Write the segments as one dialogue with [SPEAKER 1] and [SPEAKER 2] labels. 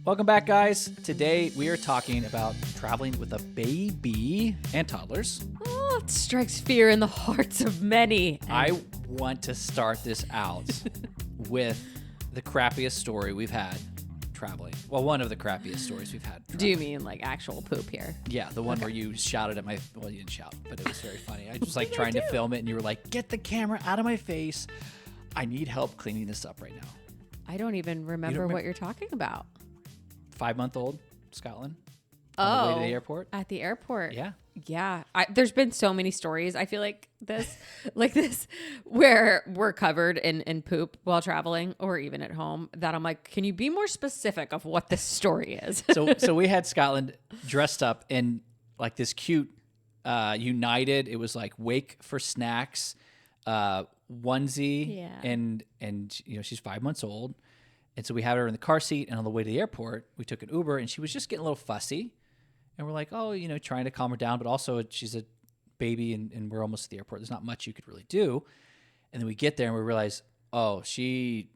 [SPEAKER 1] Welcome back, guys. Today we are talking about traveling with a baby and toddlers.
[SPEAKER 2] Oh, it strikes fear in the hearts of many.
[SPEAKER 1] I want to start this out with the crappiest story we've had traveling. Well, one of the crappiest stories we've had.
[SPEAKER 2] Do you mean like actual poop here?
[SPEAKER 1] Yeah, the one where you shouted at well, you didn't shout, but it was very funny. I was like trying to film it and you were like, get the camera out of my face. I need help cleaning this up right now.
[SPEAKER 2] I don't even remember what you're talking about.
[SPEAKER 1] 5-month-old Scotland on the way to the airport.
[SPEAKER 2] At the airport.
[SPEAKER 1] Yeah.
[SPEAKER 2] Yeah. There's been so many stories. I feel like this, where we're covered in poop while traveling or even at home, that I'm like, can you be more specific of what this story is?
[SPEAKER 1] So we had Scotland dressed up in like this cute United. It was like Wake for Snacks onesie.
[SPEAKER 2] Yeah.
[SPEAKER 1] And you know, she's 5 months old. And so we had her in the car seat, and on the way to the airport, we took an Uber, and she was just getting a little fussy. And we're like, oh, you know, trying to calm her down, but also she's a baby, and we're almost at the airport. There's not much you could really do. And then we get there, and we realize, oh, she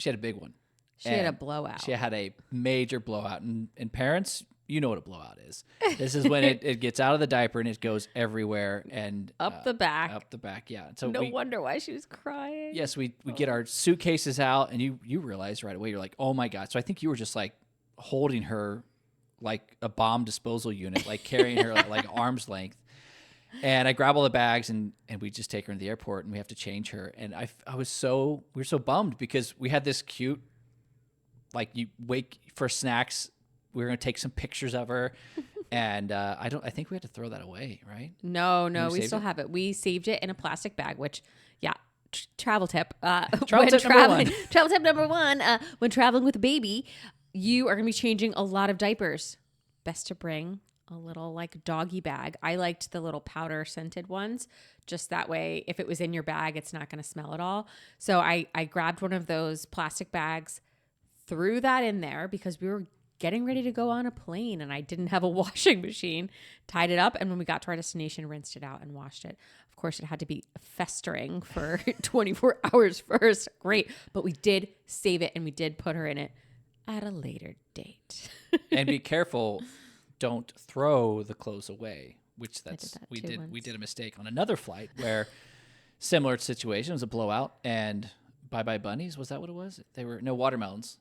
[SPEAKER 1] had a big one.
[SPEAKER 2] She had a blowout.
[SPEAKER 1] She had a major blowout. And parents, you know what a blowout is. This is when it gets out of the diaper, and it goes everywhere. And
[SPEAKER 2] up the back.
[SPEAKER 1] Up the back, yeah. So
[SPEAKER 2] no wonder why she was crying.
[SPEAKER 1] Yes, we get our suitcases out, and you realize right away, you're like, oh my God. So I think you were just like holding her like a bomb disposal unit, like carrying her like arm's length. And I grab all the bags, and we just take her to the airport, and we have to change her. And we were so bummed because we had this cute, like, you Wake for Snacks. We were going to take some pictures of her. And I think we had to throw that away, right?
[SPEAKER 2] No, we still have it. We saved it in a plastic bag, which, yeah, travel tip.
[SPEAKER 1] Travel
[SPEAKER 2] tip number one, when traveling with a baby, you are going to be changing a lot of diapers. Best to bring a little like doggy bag. I liked the little powder scented ones. Just that way, if it was in your bag, it's not going to smell at all. So I grabbed one of those plastic bags, threw that in there because we were getting ready to go on a plane and I didn't have a washing machine, tied it up. And when we got to our destination, rinsed it out and washed it. Of course, it had to be festering for 24 hours first. Great. But we did save it and we did put her in it at a later date.
[SPEAKER 1] And be careful. Don't throw the clothes away, which we did a mistake on another flight where similar situation was a blowout and bye-bye bunnies. Was that what it was? They were no watermelons.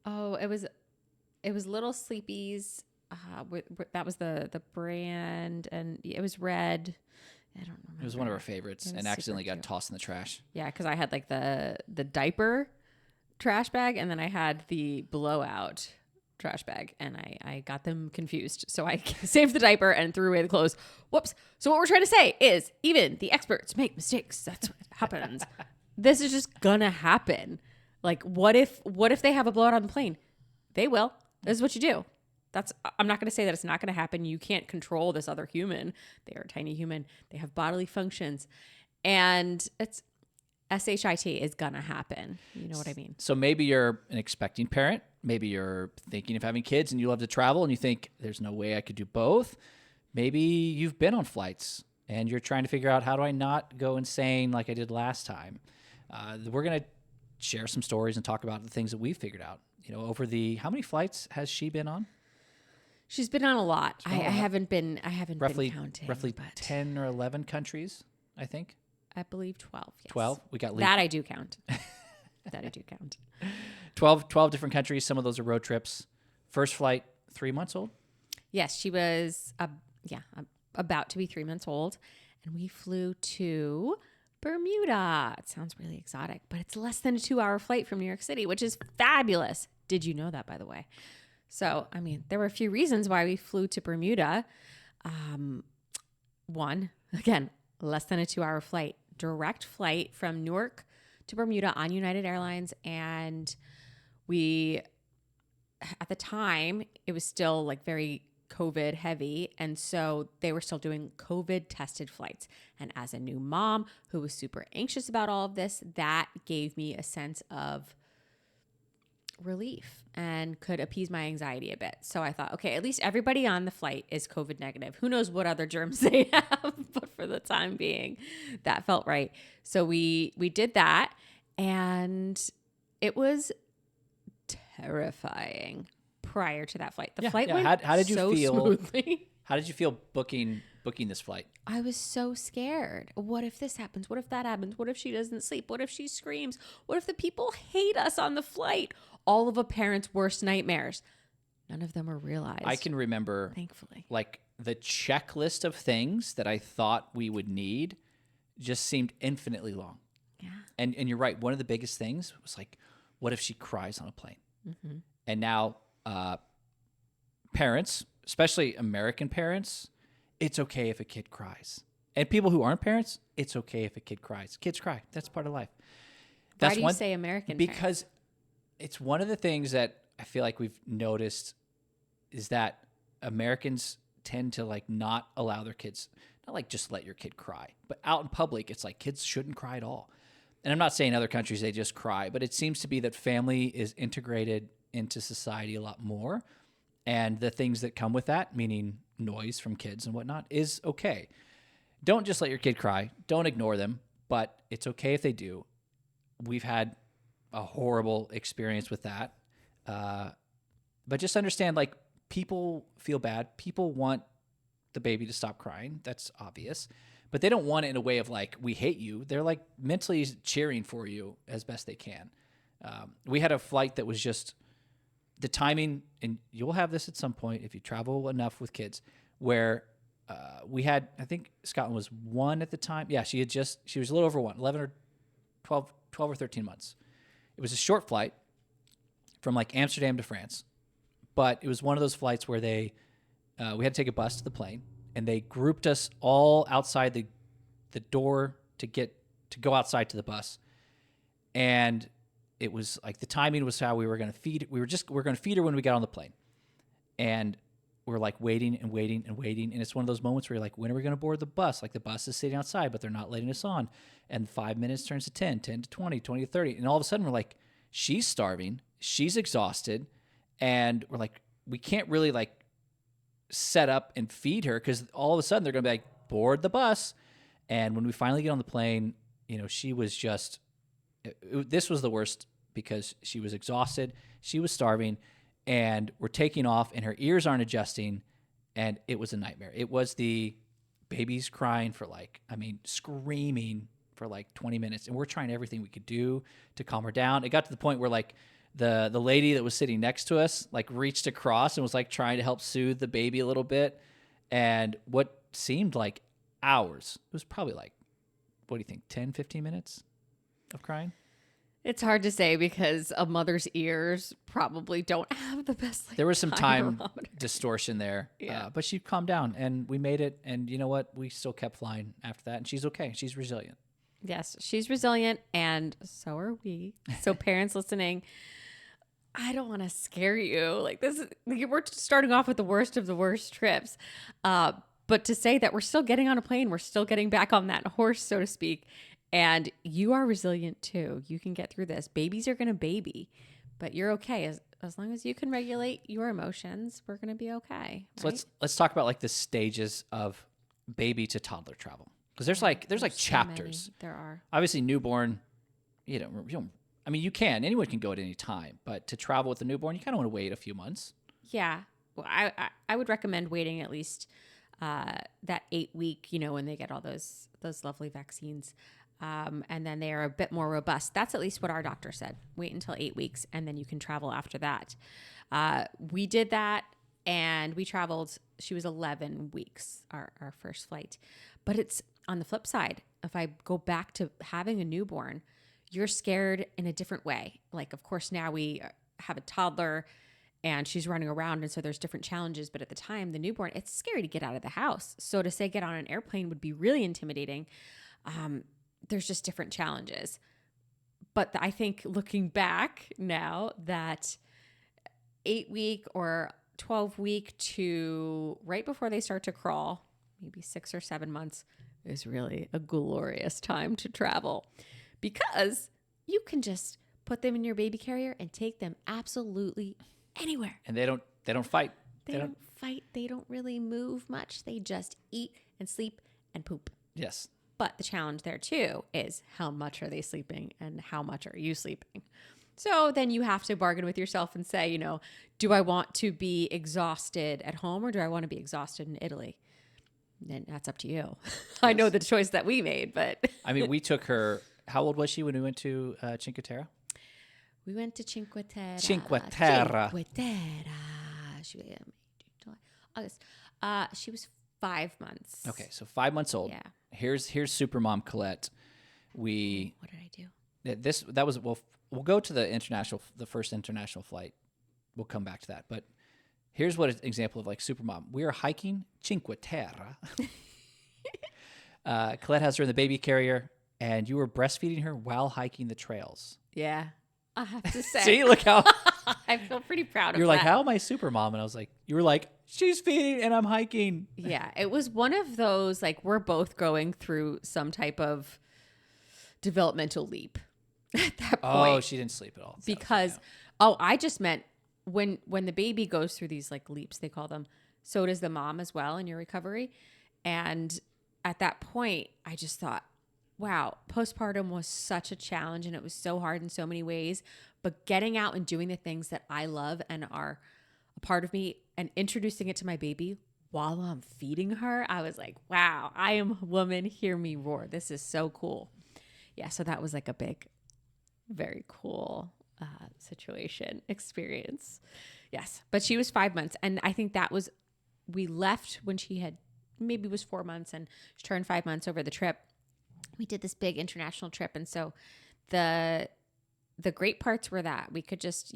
[SPEAKER 2] Oh, it was Little Sleepies. That was the brand, and it was red. I don't remember.
[SPEAKER 1] It was one of our favorites, and accidentally got tossed in the trash.
[SPEAKER 2] Yeah, because I had like the diaper trash bag, and then I had the blowout trash bag, and I got them confused. So I saved the diaper and threw away the clothes. Whoops. So what we're trying to say is even the experts make mistakes. That's what happens. This is just gonna happen. Like, what if they have a blowout on the plane? They will. This is what you do. I'm not going to say that it's not going to happen. You can't control this other human. They are a tiny human. They have bodily functions. And it's SHIT is going to happen. You know what I mean?
[SPEAKER 1] So maybe you're an expecting parent. Maybe you're thinking of having kids and you love to travel and you think there's no way I could do both. Maybe you've been on flights and you're trying to figure out, how do I not go insane like I did last time? We're going to share some stories and talk about the things that we've figured out. You know, how many flights has she been on?
[SPEAKER 2] She's been on a lot. I haven't been counting.
[SPEAKER 1] Roughly 10 or 11 countries, I think.
[SPEAKER 2] I believe 12. Yes.
[SPEAKER 1] 12. We got
[SPEAKER 2] that I do count.
[SPEAKER 1] 12 different countries. Some of those are road trips. First flight, 3 months old.
[SPEAKER 2] Yes, she was about to be 3 months old, and we flew to Bermuda. It sounds really exotic, but it's less than a 2-hour flight from New York City, which is fabulous. Did you know that, by the way? So, I mean, there were a few reasons why we flew to Bermuda. One, again, less than a 2-hour flight, direct flight from Newark to Bermuda on United Airlines. And at the time, it was still like very COVID heavy. And so they were still doing COVID tested flights. And as a new mom who was super anxious about all of this, that gave me a sense of relief and could appease my anxiety a bit. So I thought, okay, at least everybody on the flight is COVID negative. Who knows what other germs they have, but for the time being, that felt right. So we did that, and it was terrifying. prior to that flight. The
[SPEAKER 1] Yeah,
[SPEAKER 2] flight
[SPEAKER 1] yeah.
[SPEAKER 2] went
[SPEAKER 1] How did you
[SPEAKER 2] so
[SPEAKER 1] feel?
[SPEAKER 2] smoothly.
[SPEAKER 1] How did you feel booking this flight?
[SPEAKER 2] I was so scared. What if this happens? What if that happens? What if she doesn't sleep? What if she screams? What if the people hate us on the flight? All of a parent's worst nightmares. None of them were realized.
[SPEAKER 1] I can remember,
[SPEAKER 2] thankfully,
[SPEAKER 1] like the checklist of things that I thought we would need just seemed infinitely long.
[SPEAKER 2] yeah.
[SPEAKER 1] And you're right. One of the biggest things was like, what if she cries on a plane? Mm-hmm. And now parents, especially American parents, it's okay if a kid cries. And people who aren't parents, it's okay if a kid cries. Kids cry. That's part of life.
[SPEAKER 2] Why do you say American
[SPEAKER 1] Because
[SPEAKER 2] parents?
[SPEAKER 1] it's one of the things that I feel like we've noticed is that Americans tend to like not allow their kids, not like just let your kid cry, but out in public, it's like kids shouldn't cry at all. And I'm not saying other countries, they just cry, but it seems to be that family is integrated into society a lot more. And the things that come with that, meaning noise from kids and whatnot, is okay. Don't just let your kid cry. Don't ignore them, but it's okay if they do. We've had a horrible experience with that. But just understand, like, people feel bad. People want the baby to stop crying. That's obvious. But they don't want it in a way of, like, we hate you. They're, like, mentally cheering for you as best they can. We had a flight that was just the timing, and you'll have this at some point if you travel enough with kids, where we had, I think Scotland was 1 at the time. Yeah, she was a little over 1, 11 or 12 or 13 months. It was a short flight from like Amsterdam to France, but it was one of those flights where we had to take a bus to the plane, and they grouped us all outside the door to go outside to the bus. And it was like the timing was how we were going to feed. We were going to feed her when we got on the plane. And we're like waiting and waiting and waiting. And it's one of those moments where you're like, when are we going to board the bus? Like the bus is sitting outside, but they're not letting us on. And 5 minutes turns to 10, 10 to 20, 20 to 30. And all of a sudden we're like, she's starving. She's exhausted. And we're like, we can't really like set up and feed her, because all of a sudden they're going to be like, board the bus. And when we finally get on the plane, she was just, this was the worst, because she was exhausted. She was starving. And we're taking off, and her ears aren't adjusting, and it was a nightmare. It was the baby's crying for screaming for like 20 minutes, and we're trying everything we could do to calm her down. It got to the point where like the lady that was sitting next to us like reached across and was like trying to help soothe the baby a little bit, and what seemed like hours, it was probably like, what do you think, 10, 15 minutes of crying?
[SPEAKER 2] It's hard to say, because a mother's ears probably don't have the best. Like,
[SPEAKER 1] there was some time
[SPEAKER 2] barometer.
[SPEAKER 1] distortion there,
[SPEAKER 2] Yeah.
[SPEAKER 1] But she calmed down, and we made it. And you know what? We still kept flying after that, and she's okay. She's resilient.
[SPEAKER 2] Yes, she's resilient, and so are we. So parents listening, I don't want to scare you. Like this, we're starting off with the worst of the worst trips. But to say that we're still getting on a plane, we're still getting back on that horse, so to speak. And you are resilient too. You can get through this. Babies are going to baby, but you're okay. As long as you can regulate your emotions, we're going to be okay.
[SPEAKER 1] So
[SPEAKER 2] right?
[SPEAKER 1] let's talk about like the stages of baby to toddler travel, because there's like
[SPEAKER 2] so
[SPEAKER 1] chapters.
[SPEAKER 2] many. There are.
[SPEAKER 1] Obviously, newborn. You don't. I mean, anyone can go at any time, but to travel with a newborn, you kind of want to wait a few months.
[SPEAKER 2] Yeah, well, I would recommend waiting at least that 8-week. When they get all those lovely vaccines. And then they are a bit more robust. That's at least what our doctor said. Wait until 8 weeks, and then you can travel after that. We did that, and we traveled. She was 11 weeks, our first flight. But it's on the flip side. If I go back to having a newborn, you're scared in a different way. Like, of course, now we have a toddler, and she's running around, and so there's different challenges. But at the time, the newborn, it's scary to get out of the house. So to say get on an airplane would be really intimidating. There's just different challenges. But I think looking back now, that 8-week or 12-week to right before they start to crawl, maybe 6 or 7 months, is really a glorious time to travel, because you can just put them in your baby carrier and take them absolutely anywhere.
[SPEAKER 1] And they don't fight.
[SPEAKER 2] They don't fight. They don't really move much. They just eat and sleep and poop.
[SPEAKER 1] Yes.
[SPEAKER 2] But the challenge there too is, how much are they sleeping and how much are you sleeping? So then you have to bargain with yourself and say, do I want to be exhausted at home or do I want to be exhausted in Italy? And that's up to you. I know the choice that we made, but
[SPEAKER 1] I mean, we took her. How old was she when we went to Cinque Terre?
[SPEAKER 2] we went to Cinque Terre.
[SPEAKER 1] Cinque Terre.
[SPEAKER 2] Cinque Terre. August. She was 5 months.
[SPEAKER 1] Okay, so 5 months old.
[SPEAKER 2] Yeah.
[SPEAKER 1] Here's Supermom Colette.
[SPEAKER 2] What did I do?
[SPEAKER 1] That was we'll go to the first international flight. We'll come back to that. But here's what an example of like Supermom. We are hiking Cinque Terre. Colette has her in the baby carrier, and you were breastfeeding her while hiking the trails.
[SPEAKER 2] Yeah. I have to say.
[SPEAKER 1] See, look how
[SPEAKER 2] I feel pretty proud of that.
[SPEAKER 1] you're like, how am I Supermom? And I was like, you were like, she's feeding and I'm hiking.
[SPEAKER 2] Yeah, it was one of those, like, we're both going through some type of developmental leap at that point.
[SPEAKER 1] Oh, she didn't sleep at all.
[SPEAKER 2] Because, I just meant when the baby goes through these, like, leaps, they call them, so does the mom as well in your recovery. And at that point, I just thought, wow, postpartum was such a challenge and it was so hard in so many ways. But getting out and doing the things that I love and are a part of me and introducing it to my baby while I'm feeding her, I was like, wow, I am a woman. Hear me roar. This is so cool. Yeah, so that was like a big, very cool situation, experience. Yes, but she was 5 months. And I think we left when she had maybe was 4 months and she turned 5 months over the trip. We did this big international trip. And so the great parts were that we could just,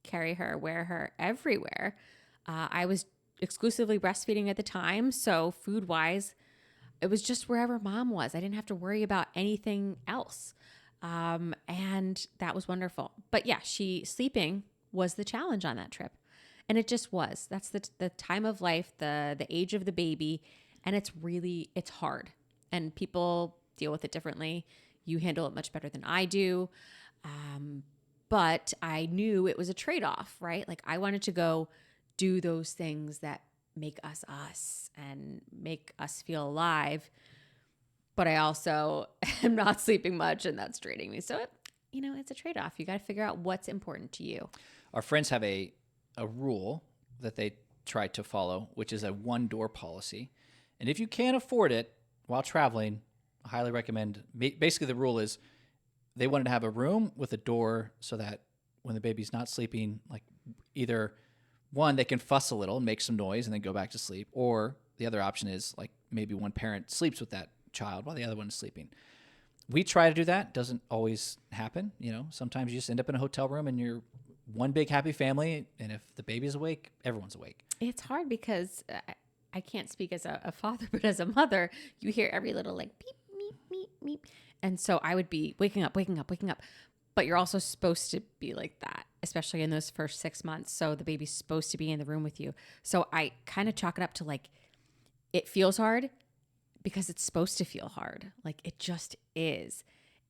[SPEAKER 2] carry her, wear her everywhere. I was exclusively breastfeeding at the time. So food wise, it was just wherever mom was. I didn't have to worry about anything else. And that was wonderful. But yeah, sleeping was the challenge on that trip. And it just was. That's the time of life, the age of the baby. And it's hard. And people deal with it differently. You handle it much better than I do. But I knew it was a trade-off, right? Like I wanted to go do those things that make us us and make us feel alive. But I also am not sleeping much and that's draining me. So, it's a trade-off. You got to figure out what's important to you.
[SPEAKER 1] Our friends have a rule that they try to follow, which is a one-door policy. And if you can't afford it while traveling, I highly recommend. Basically, the rule is they wanted to have a room with a door so that when the baby's not sleeping, like either one, they can fuss a little and make some noise and then go back to sleep. Or the other option is like maybe one parent sleeps with that child while the other one is sleeping. We try to do that. Doesn't always happen. Sometimes you just end up in a hotel room and you're one big happy family. And if the baby's awake, everyone's awake. It's
[SPEAKER 2] hard because I can't speak as a father, but as a mother, you hear every little like beep, meep, meep, meep. And so I would be waking up. But you're also supposed to be like that, especially in those first 6 months. So the baby's supposed to be in the room with you. So I kind of chalk it up to like, it feels hard because it's supposed to feel hard. Like it just is.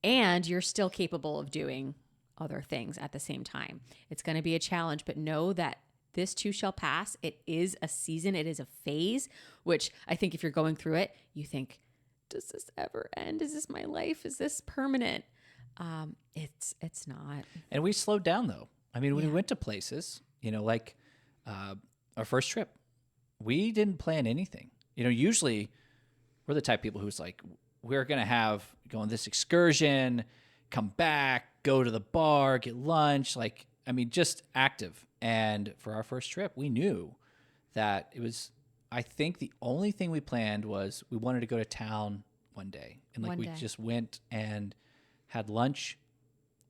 [SPEAKER 2] And you're still capable of doing other things at the same time. It's going to be a challenge, but know that this too shall pass. It is a season. It is a phase, which I think if you're going through it, you think, does this ever end? Is this my life? Is this permanent? It's not.
[SPEAKER 1] And we slowed down though. I mean, when we went to places, like our first trip, we didn't plan anything. Usually we're the type of people who's like, we're going to go on this excursion, come back, go to the bar, get lunch. Just active. And for our first trip, we knew that it was, I think the only thing we planned was we wanted to go to town one day. And we just went and had lunch.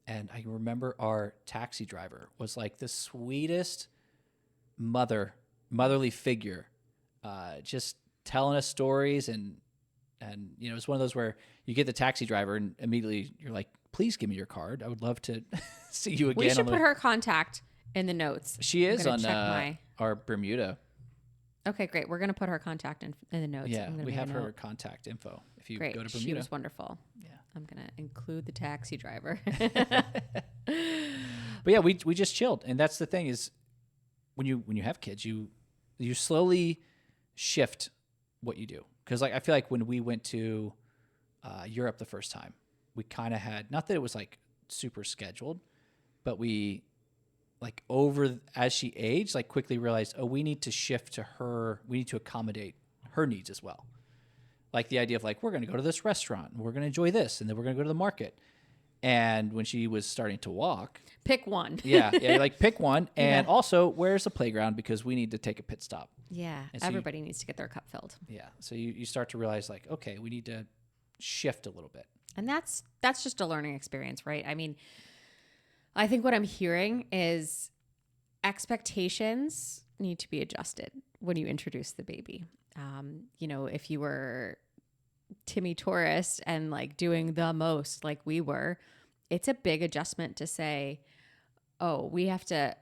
[SPEAKER 1] And I remember our taxi driver was like the sweetest motherly figure, just telling us stories. And it was one of those where you get the taxi driver and immediately you're like, please give me your card. I would love to see you again.
[SPEAKER 2] We should put her contact in the notes.
[SPEAKER 1] She is on our Bermuda.
[SPEAKER 2] Okay, great. We're going to put her contact in the notes.
[SPEAKER 1] Yeah, we have her contact info if you go to Bermuda.
[SPEAKER 2] She was wonderful.
[SPEAKER 1] Yeah.
[SPEAKER 2] I'm going to include the taxi driver.
[SPEAKER 1] But yeah, we just chilled. And that's the thing is when you have kids, you slowly shift what you do. Because I feel like when we went to Europe the first time, we kind of had, not that it was like super scheduled, but we like as she aged, like quickly realized, oh, we need to shift to her. We need to accommodate her needs as well. Like the idea of like, we're going to go to this restaurant and we're going to enjoy this. And then we're going to go to the market. And when she was starting to walk,
[SPEAKER 2] Pick one.
[SPEAKER 1] yeah, like pick one. And also, where's the playground? Because we need to take a pit stop.
[SPEAKER 2] Yeah.
[SPEAKER 1] And so
[SPEAKER 2] Everybody needs to get their cup filled.
[SPEAKER 1] Yeah. So you start to realize like, okay, we need to shift a little bit.
[SPEAKER 2] And that's just a learning experience, right? I mean, I think what I'm hearing is expectations need to be adjusted when you introduce the baby. You know, if you were Timmy tourist and like doing the most like we were, it's a big adjustment to say, oh, we have to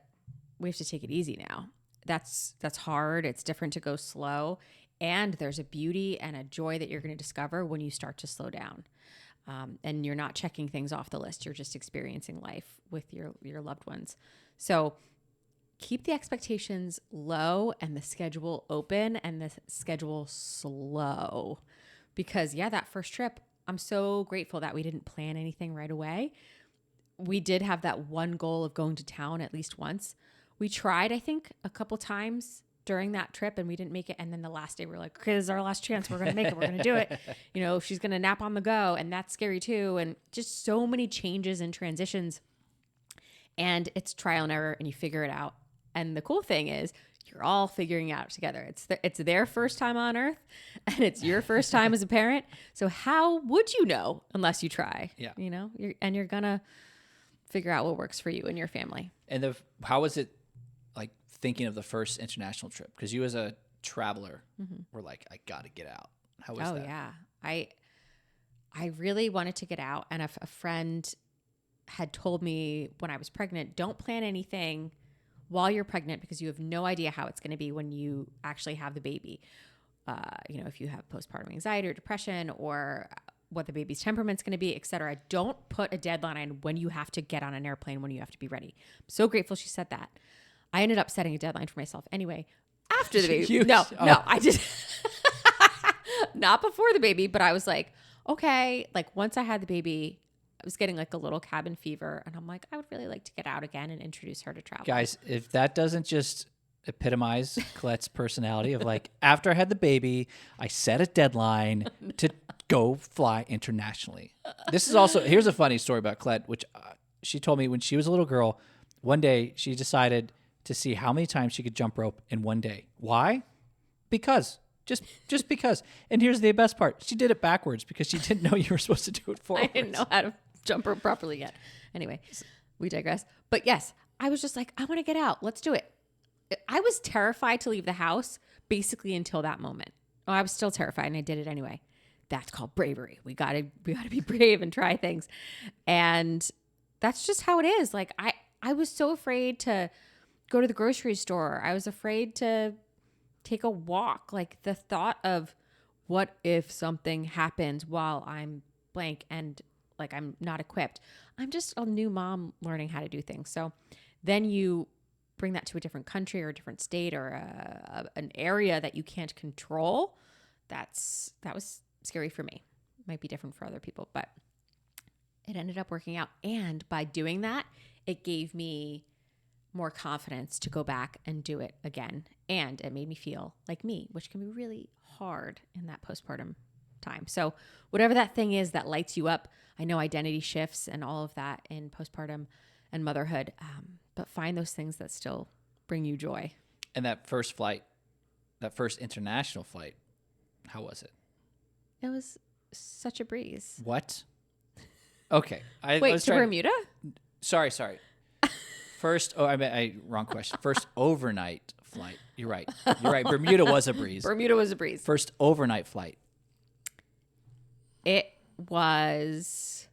[SPEAKER 2] take it easy now. That's hard. It's different to go slow. And there's a beauty and a joy that you're going to discover when you start to slow down. And you're not checking things off the list. You're just experiencing life with your loved ones. So keep the expectations low and the schedule open and the schedule slow. Because, that first trip, I'm so grateful that we didn't plan anything right away. We did have that one goal of going to town at least once. We tried, I think, a couple times during that trip and we didn't make it. And then the last day we were like, okay, this is our last chance. We're going to make it. We're going to do it. You know, she's going to nap on the go. And that's scary too. And just so many changes and transitions. And it's trial and error and you figure it out. And the cool thing is you're all figuring it out together. It's their first time on earth and it's your first time as a parent. So how would you know unless you try?
[SPEAKER 1] Yeah.
[SPEAKER 2] You know, you're going to figure out what works for you and your family.
[SPEAKER 1] And how was it like thinking of the first international trip? Because you as a traveler were like, I got to get out. How was that?
[SPEAKER 2] Oh, yeah. I really wanted to get out. And a friend had told me when I was pregnant, don't plan anything while you're pregnant because you have no idea how it's going to be when you actually have the baby. You know, if you have postpartum anxiety or depression or what the baby's temperament's going to be, et cetera. Don't put a deadline on when you have to get on an airplane, when you have to be ready. I'm so grateful she said that. I ended up setting a deadline for myself anay after the baby. No, I did not before the baby, but I was like, okay, like once I had the baby, I was getting like a little cabin fever and I'm like, I would really like to get out again and introduce her to travel.
[SPEAKER 1] Guys, if that doesn't just epitomize Colette's personality of like, after I had the baby, I set a deadline to go fly internationally. This is also, here's a funny story about Colette, which she told me when she was a little girl, one day she decided to see how many times she could jump rope in one day. Why? Because. Just because. And here's the best part. She did it backwards because she didn't know you were supposed to do it forwards.
[SPEAKER 2] I didn't know how to jump rope properly yet. Anyway, we digress. But yes, I was just like, I want to get out. Let's do it. I was terrified to leave the house basically until that moment. Oh, I was still terrified and I did it anyway. That's called bravery. We gotta be brave and try things. And that's just how it is. Like I was so afraid to go to the grocery store. I was afraid to take a walk. Like the thought of what if something happens while I'm blank and like I'm not equipped. I'm just a new mom learning how to do things. So then you bring that to a different country or a different state or an area that you can't control. That was scary for me. Might be different for other people, but it ended up working out. And by doing that, it gave me more confidence to go back and do it again. And it made me feel like me, which can be really hard in that postpartum time. So whatever that thing is that lights you up, I know identity shifts and all of that in postpartum and motherhood, but find those things that still bring you joy.
[SPEAKER 1] And that first flight, that first international flight, how was it?
[SPEAKER 2] It was such a breeze.
[SPEAKER 1] What? Okay.
[SPEAKER 2] Wait, to Bermuda?
[SPEAKER 1] Sorry. First, wrong question. First overnight flight. You're right. Bermuda was a breeze. First overnight flight.
[SPEAKER 2] It was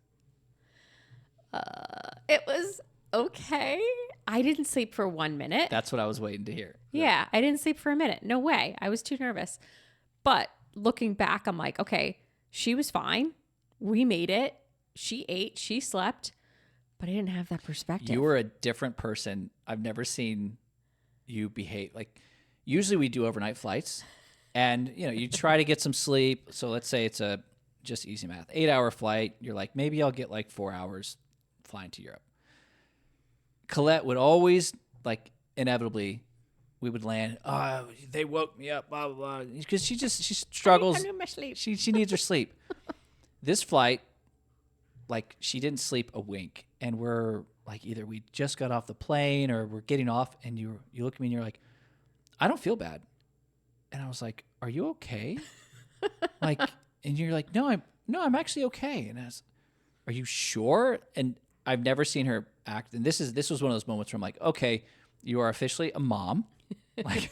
[SPEAKER 2] okay. I didn't sleep for 1 minute.
[SPEAKER 1] That's what I was waiting to hear.
[SPEAKER 2] Yeah, I didn't sleep for a minute. No way. I was too nervous. But looking back, I'm like, okay, she was fine. We made it. She ate. She slept. But I didn't have that perspective.
[SPEAKER 1] You were a different person. I've never seen you behave. Like, usually we do overnight flights. And, you try to get some sleep. So let's say it's just easy math, 8-hour flight. You're like, maybe I'll get like 4 hours flying to Europe. Colette would always, like, inevitably, we would land. Oh, they woke me up, blah blah blah, because she struggles.
[SPEAKER 2] I need my sleep.
[SPEAKER 1] She needs her sleep. This flight, like, she didn't sleep a wink, and we're like, either we just got off the plane or we're getting off, and you look at me and you're like, I don't feel bad, and I was like, are you okay? Like, and you're like, no, I'm actually okay, and I was, are you sure? And I've never seen her act, and this was one of those moments where I'm like, okay, you are officially a mom. Like,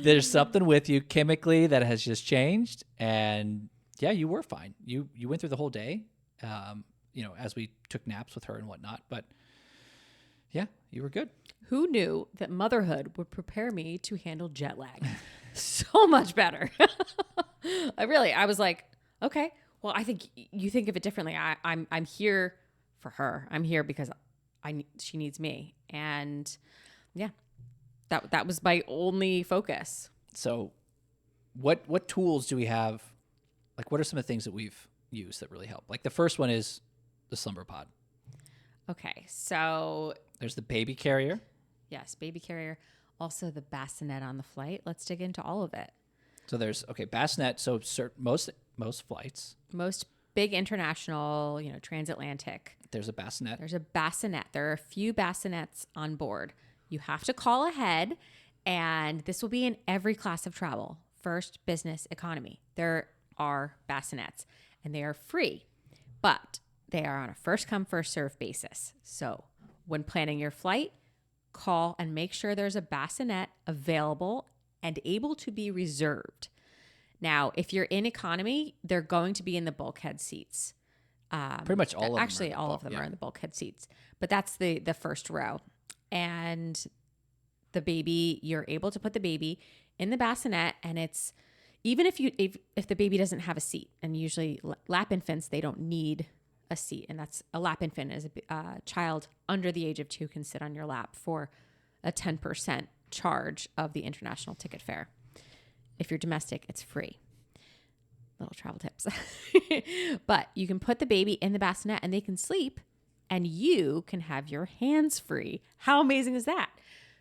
[SPEAKER 1] there's something with you chemically that has just changed, and yeah, you were fine. You went through the whole day, as we took naps with her and whatnot. But yeah, you were good.
[SPEAKER 2] Who knew that motherhood would prepare me to handle jet lag so much better? I was like, okay, well, I think you think of it differently. I'm here for her. I'm here because she needs me. And yeah, that was my only focus.
[SPEAKER 1] So what tools do we have? Like, what are some of the things that we've used that really help? Like, the first one is the slumber pod.
[SPEAKER 2] Okay, so
[SPEAKER 1] There's the baby carrier.
[SPEAKER 2] yes, baby carrier. Also the bassinet on the flight. Let's dig into all of it.
[SPEAKER 1] So there's, bassinet. So most flights,
[SPEAKER 2] Most big international, transatlantic.
[SPEAKER 1] there's a bassinet.
[SPEAKER 2] There's a bassinet. There are a few bassinets on board. You have to call ahead, and this will be in every class of travel. First, business, economy. There are bassinets, and they are free, but they are on a first come, first serve basis. So when planning your flight, call and make sure there's a bassinet available and able to be reserved. Now, if you're in economy, they're going to be in the bulkhead seats.
[SPEAKER 1] Pretty much all of them.
[SPEAKER 2] Actually, all of them are in the bulkhead seats, but that's the first row. And the baby, you're able to put the baby in the bassinet, and it's even if the baby doesn't have a seat, and usually lap infants, they don't need a seat, and that's a lap infant is a child under the age of 2 can sit on your lap for a 10% charge of the international ticket fare. If you're domestic, it's free. Little travel tips. But you can put the baby in the bassinet and they can sleep, and you can have your hands free. How amazing is that?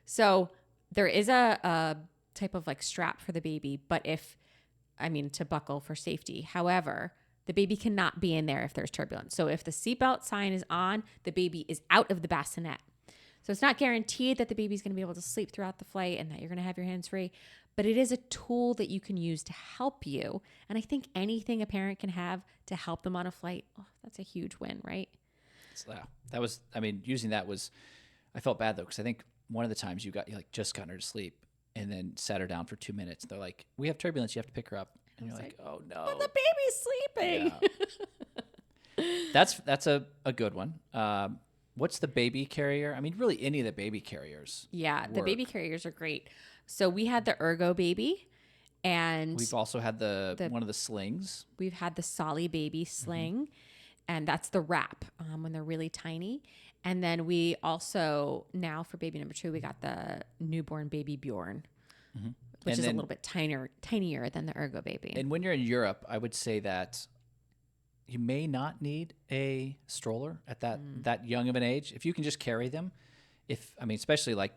[SPEAKER 2] So there is a type of like strap for the baby, but to buckle for safety. However, the baby cannot be in there if there's turbulence. So if the seatbelt sign is on, the baby is out of the bassinet. So it's not guaranteed that the baby's going to be able to sleep throughout the flight and that you're going to have your hands free, but it is a tool that you can use to help you. And I think anything a parent can have to help them on a flight, that's a huge win, right?
[SPEAKER 1] So, that was, using that was, I felt bad though, because I think one of the times you just got her to sleep and then sat her down for 2 minutes. They're like, we have turbulence, you have to pick her up. And you're like, oh no.
[SPEAKER 2] But the baby's sleeping.
[SPEAKER 1] Yeah. That's a good one. What's the baby carrier? Really, any of the baby carriers.
[SPEAKER 2] Yeah, the
[SPEAKER 1] work.
[SPEAKER 2] baby carriers are great. So we had the Ergo baby, and
[SPEAKER 1] We've also had one of the slings.
[SPEAKER 2] we've had the Solly baby sling, and that's the wrap when they're really tiny. And then we also, now for baby number 2, we got the newborn baby Bjorn, which is a little bit tinier than the Ergo baby.
[SPEAKER 1] And when you're in Europe, I would say that you may not need a stroller at that young of an age. If you can just carry them, especially like,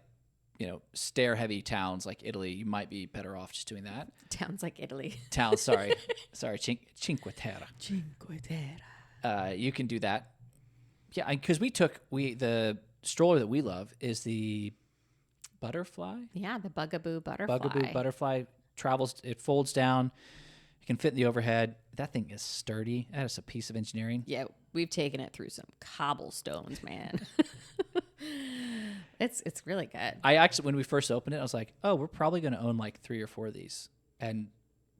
[SPEAKER 1] stair-heavy towns like Italy, you might be better off just doing that.
[SPEAKER 2] Towns like Italy.
[SPEAKER 1] Sorry, Cinque Terre.
[SPEAKER 2] Cinque Terre.
[SPEAKER 1] You can do that. Yeah, because the stroller that we love is the butterfly.
[SPEAKER 2] Yeah, the Bugaboo butterfly.
[SPEAKER 1] Bugaboo butterfly travels. It folds down. You can fit in the overhead. That thing is sturdy. That is a piece of engineering.
[SPEAKER 2] Yeah, we've taken it through some cobblestones, man. It's really good.
[SPEAKER 1] I actually, when we first opened it, I was like, oh, we're probably going to own like 3 or 4 of these. And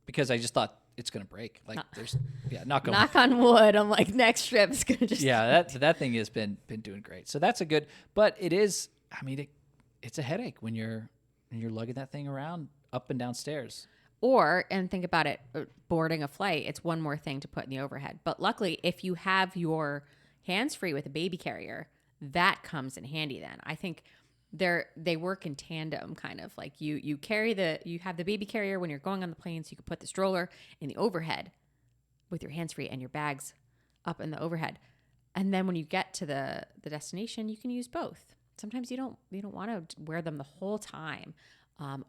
[SPEAKER 1] because I just thought it's going to break. Like knock
[SPEAKER 2] on wood. I'm like, next trip is going to just.
[SPEAKER 1] Yeah, that thing has been doing great. So that's a good, but it is, it's a headache when you're lugging that thing around up and down stairs.
[SPEAKER 2] And think about it, boarding a flight, it's one more thing to put in the overhead. But luckily, if you have your hands free with a baby carrier, that comes in handy then. I think they work in tandem, kind of like you have the baby carrier when you're going on the plane, so you can put the stroller in the overhead with your hands free and your bags up in the overhead. And then when you get to the destination, you can use both. Sometimes you don't want to wear them the whole time,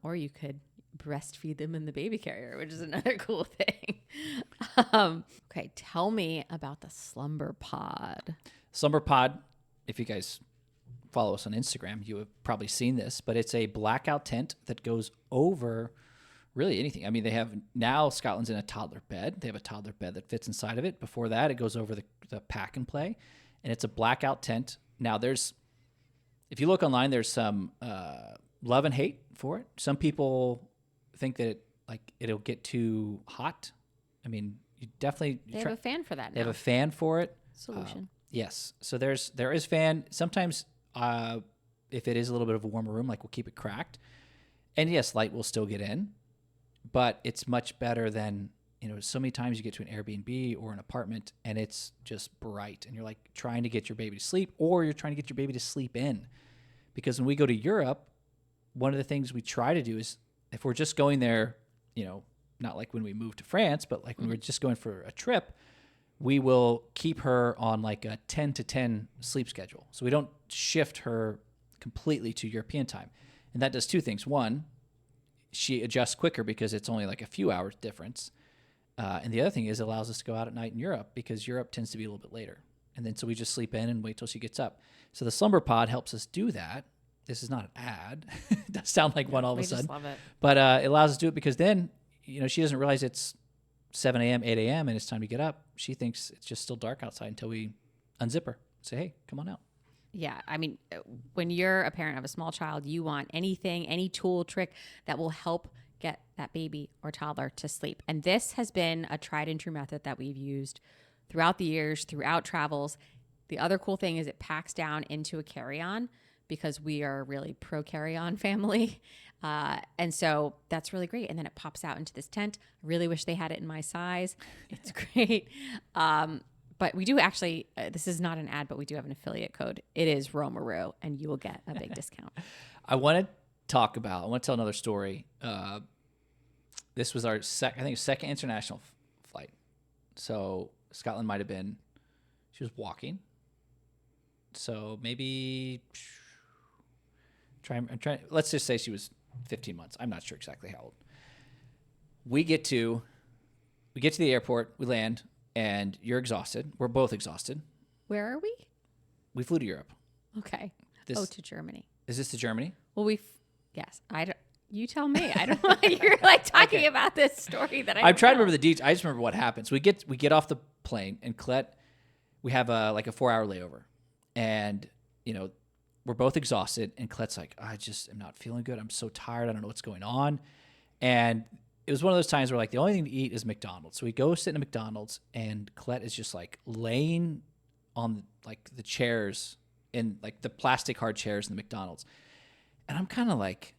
[SPEAKER 2] or you could breastfeed them in the baby carrier, which is another cool thing. Okay, tell me about the slumber pod.
[SPEAKER 1] Slumber pod, if you guys follow us on Instagram, you have probably seen this, but it's a blackout tent that goes over really anything. I mean, they have now Scotland's in a toddler bed. They have a toddler bed that fits inside of it. Before that, it goes over the pack and play, and it's a blackout tent. Now, if you look online, there's some love and hate for it. Some people think that it'll get too hot. I mean, you definitely
[SPEAKER 2] they have a fan for that.
[SPEAKER 1] They have a fan for it.
[SPEAKER 2] Solution.
[SPEAKER 1] Yes. So there is fan. Sometimes if it is a little bit of a warmer room, like we'll keep it cracked, and yes, light will still get in, but it's much better than, so many times you get to an Airbnb or an apartment and it's just bright and you're like trying to get your baby to sleep, or you're trying to get your baby to sleep in. Because when we go to Europe, one of the things we try to do is, if we're just going there, not like when we moved to France, but like when we're just going for a trip, we will keep her on like a 10 to 10 sleep schedule. So we don't shift her completely to European time. And that does two things. One, she adjusts quicker because it's only like a few hours difference. And the other thing is it allows us to go out at night in Europe, because Europe tends to be a little bit later. And then so we just sleep in and wait till she gets up. So the slumber pod helps us do that. This is not an ad. It does sound like one all of a sudden.
[SPEAKER 2] We just love it.
[SPEAKER 1] But it allows us to do it because then, she doesn't realize it's 7 a.m., 8 a.m., and it's time to get up. She thinks it's just still dark outside until we unzip her. Say, hey, come on out.
[SPEAKER 2] Yeah. I mean, when you're a parent of a small child, you want anything, any tool, trick that will help get that baby or toddler to sleep. And this has been a tried and true method that we've used throughout the years, throughout travels. The other cool thing is it packs down into a carry-on, because we are a really pro carry-on family. And so that's really great. And then it pops out into this tent. I really wish they had it in my size. It's great. But we do actually, this is not an ad, but we do have an affiliate code. It is Romaroo, and you will get a big discount.
[SPEAKER 1] I want to tell another story. This was our second international flight. So Scotland might have been, she was walking. So maybe let's just say she was 15 months. I'm not sure exactly how old. We get to the airport, we land, and you're exhausted. We're both exhausted.
[SPEAKER 2] Where are we?
[SPEAKER 1] We flew to Europe.
[SPEAKER 2] Okay. To Germany.
[SPEAKER 1] Is this to Germany?
[SPEAKER 2] Well, yes. You tell me. I don't know. You're like talking about this story that
[SPEAKER 1] I'm trying to remember the details. I just remember what happened. So we get off the plane, and Colette, we have a 4-hour layover, and we're both exhausted, and Colette's like, I just am not feeling good. I'm so tired. I don't know what's going on. And it was one of those times where the only thing to eat is McDonald's. So we go sit in a McDonald's, and Colette is just laying on the chairs, in the plastic hard chairs in the McDonald's. And I'm kind of like,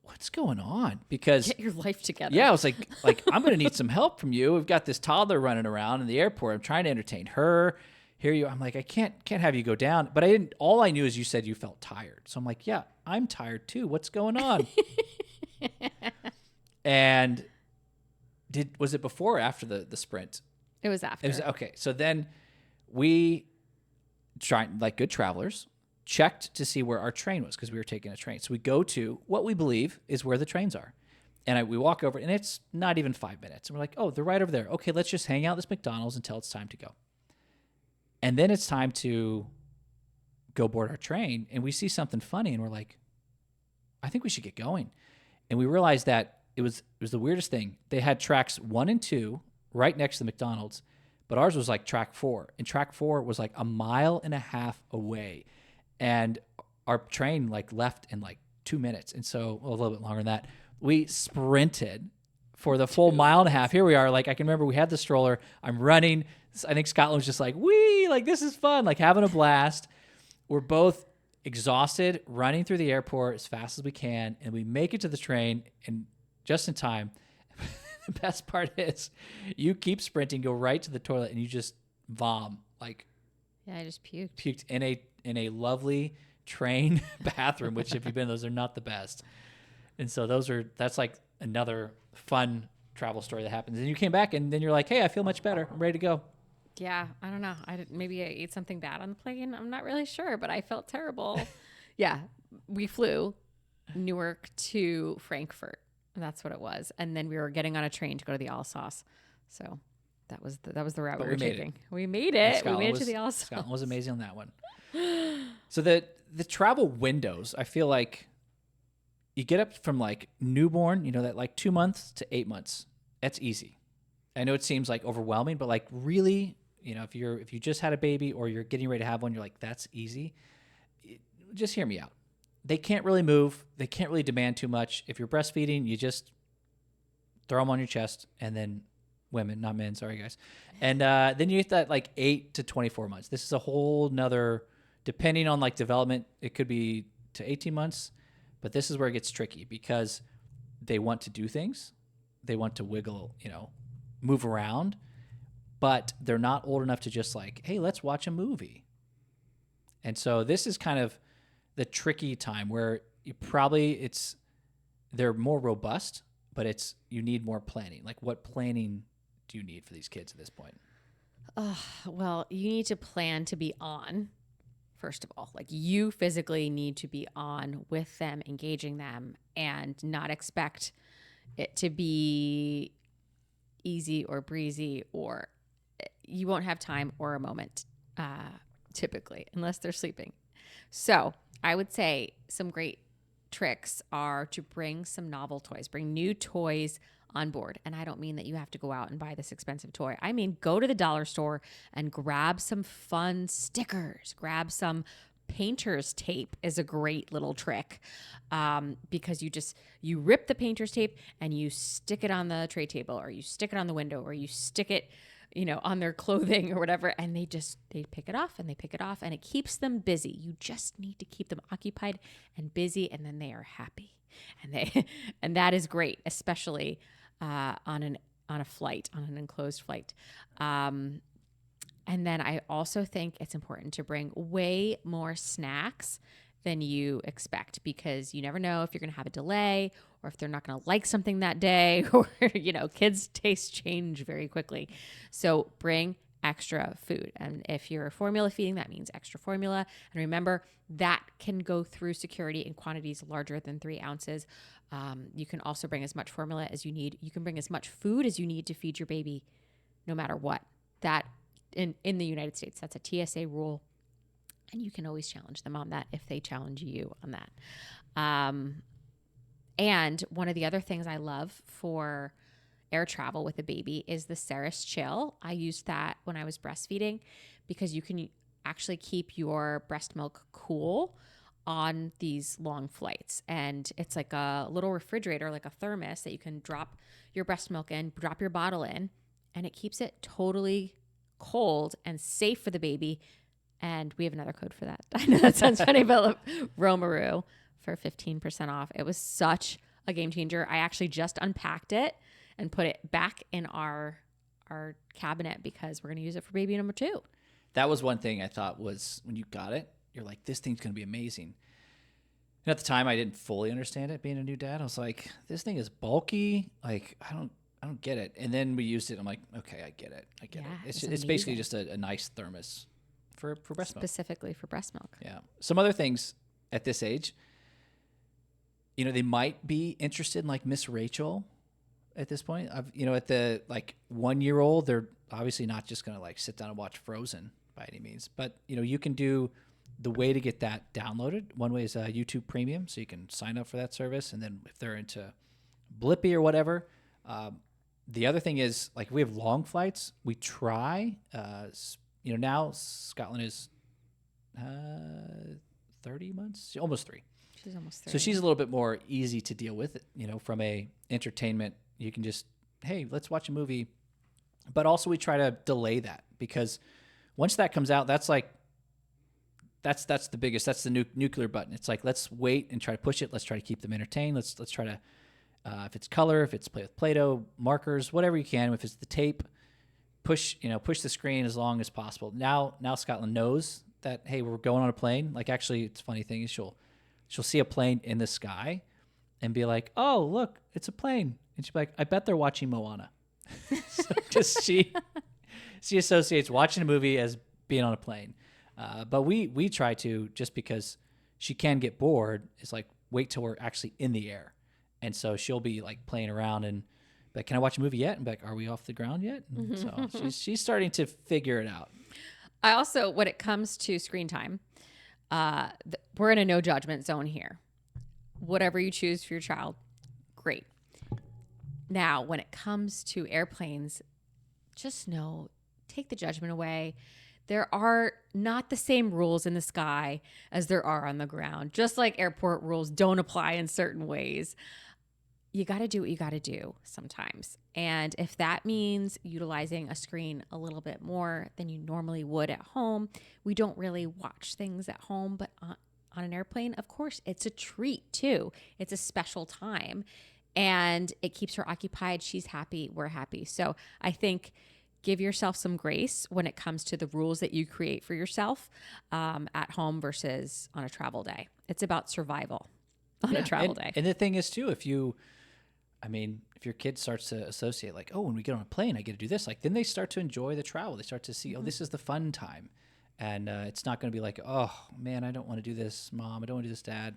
[SPEAKER 1] what's going on? Because
[SPEAKER 2] get your life together.
[SPEAKER 1] Yeah, I was like I'm going to need some help from you. We've got this toddler running around in the airport. I'm trying to entertain her. I'm like, I can't have you go down. But all I knew is you said you felt tired. So I'm like, yeah, I'm tired too. What's going on? And was it before or after the sprint?
[SPEAKER 2] It was after.
[SPEAKER 1] Okay. So then we tried, like good travelers, checked to see where our train was, because we were taking a train. So we go to what we believe is where the trains are. And we walk over, and it's not even 5 minutes. And we're like, oh, they're right over there. Okay, let's just hang out at this McDonald's until it's time to go. And then it's time to go board our train, and we see something funny, and we're like, I think we should get going. And we realized that it was the weirdest thing. They had tracks 1 and 2 right next to the McDonald's, but ours was track 4, and track 4 was 1.5 miles away. And our train left in 2 minutes. And so a little bit longer than that, we sprinted for the full 1.5 miles. Here we are. I can remember we had the stroller. I'm running. I think Scotland was just wee, this is fun, having a blast. We're both exhausted, running through the airport as fast as we can, and we make it to the train, and just in time. The best part is you keep sprinting, go right to the toilet, and you just vom.
[SPEAKER 2] Yeah, I just puked.
[SPEAKER 1] Puked in a lovely train bathroom, which if you've been, those are not the best. And so that's another fun travel story that happens. And you came back, and then you're like, hey, I feel much better. I'm ready to go.
[SPEAKER 2] Yeah, I don't know. Maybe I ate something bad on the plane. I'm not really sure, but I felt terrible. Yeah, we flew Newark to Frankfurt. That's what it was, and then we were getting on a train to go to the Alsace. So that was the route
[SPEAKER 1] But
[SPEAKER 2] we were
[SPEAKER 1] we made it.
[SPEAKER 2] taking. We made
[SPEAKER 1] And
[SPEAKER 2] it. We made it to the Alsace.
[SPEAKER 1] Scotland was amazing on that one. So the travel windows, I feel like you get up from like newborn, that like 2 months to 8 months. That's easy. I know it seems like overwhelming, but like really, if you just had a baby or you're getting ready to have one, you're like, that's easy. Just hear me out. They can't really move. They can't really demand too much. If you're breastfeeding, you just throw them on your chest, and then women, not men, sorry guys. And then you get that like 8 to 24 months. This is a whole nother, depending on like development, it could be to 18 months, but this is where it gets tricky because they want to do things. They want to wiggle, move around, but they're not old enough to just like, hey, let's watch a movie. And so this is kind of the tricky time where they're more robust, but you need more planning. Like, what planning do you need for these kids at this point?
[SPEAKER 2] Well, you need to plan to be on, first of all. Like, you physically need to be on with them, engaging them, and not expect it to be easy or breezy, or you won't have time or a moment, typically, unless they're sleeping. So I would say some great tricks are to bring some novel toys, bring new toys on board. And I don't mean that you have to go out and buy this expensive toy. I mean, go to the dollar store and grab some fun stickers, grab some painter's tape is a great little trick, because you rip the painter's tape and you stick it on the tray table, or you stick it on the window, or you stick it on their clothing or whatever, and they pick it off and they pick it off, and it keeps them busy. You just need to keep them occupied and busy, and then they are happy, and that is great, especially on a flight, on an enclosed flight. And then I also think it's important to bring way more snacks than you expect, because you never know if you're going to have a delay, or if they're not going to like something that day, or, kids' tastes change very quickly. So bring extra food. And if you're formula feeding, that means extra formula. And remember, that can go through security in quantities larger than 3 ounces. You can also bring as much formula as you need. You can bring as much food as you need to feed your baby, no matter what. That in the United States, that's a TSA rule. And you can always challenge them on that if they challenge you on that. And one of the other things I love for air travel with a baby is the Ceres Chill. I used that when I was breastfeeding, because you can actually keep your breast milk cool on these long flights. And it's like a little refrigerator, like a thermos, that you can drop your breast milk in, drop your bottle in, and it keeps it totally cold and safe for the baby. And we have another code for that. I know that sounds funny, but Romaru for 15% off. It was such a game changer. I actually just unpacked it and put it back in our cabinet, because we're going to use it for baby number 2.
[SPEAKER 1] That was one thing I thought was, when you got it, you're like, this thing's going to be amazing. And at the time, I didn't fully understand it being a new dad. I was like, this thing is bulky. Like, I don't get it. And then we used it. I'm like, okay, I get it. It's basically just a nice thermos for breast milk.
[SPEAKER 2] Specifically for breast milk.
[SPEAKER 1] Yeah. Some other things at this age, they might be interested in like Miss Rachel at this point. At the like 1-year-old, they're obviously not just going to like sit down and watch Frozen by any means. But, you can do the way to get that downloaded. One way is YouTube Premium. So you can sign up for that service. And then if they're into Blippi or whatever, the other thing is, like, we have long flights. We try, now Scotland is 30 months, almost 3.
[SPEAKER 2] She's almost 3.
[SPEAKER 1] So she's a little bit more easy to deal with, from a entertainment. You can just, hey, let's watch a movie. But also we try to delay that, because once that comes out, that's like, that's the biggest, that's the nuclear button. It's like, let's wait and try to push it. Let's try to keep them entertained. Let's try to, if it's color, if it's play with Play-Doh, markers, whatever you can. If it's the tape, push the screen as long as possible. Now Scotland knows that, hey, we're going on a plane. Like, actually, it's a funny thing is she'll see a plane in the sky and be like, oh, look, it's a plane. And she'll be like, I bet they're watching Moana. Because she associates watching a movie as being on a plane. But we try to, just because she can get bored, is like wait till we're actually in the air. And so she'll be like playing around and be like, can I watch a movie yet? And be like, are we off the ground yet? And so she's starting to figure it out.
[SPEAKER 2] I also, when it comes to screen time, we're in a no judgment zone here. Whatever you choose for your child, great. Now, when it comes to airplanes, just know, take the judgment away. There are not the same rules in the sky as there are on the ground. Just like airport rules don't apply in certain ways. You got to do what you got to do sometimes. And if that means utilizing a screen a little bit more than you normally would at home, we don't really watch things at home, but on an airplane, of course, it's a treat too. It's a special time and it keeps her occupied. She's happy. We're happy. So I think give yourself some grace when it comes to the rules that you create for yourself at home versus on a travel day. It's about survival on a travel day.
[SPEAKER 1] And the thing is too, if your kid starts to associate like, oh, when we get on a plane, I get to do this. Like then they start to enjoy the travel. They start to see, oh, this is the fun time. And it's not going to be like, oh man, I don't want to do this, Mom. I don't want to do this, Dad.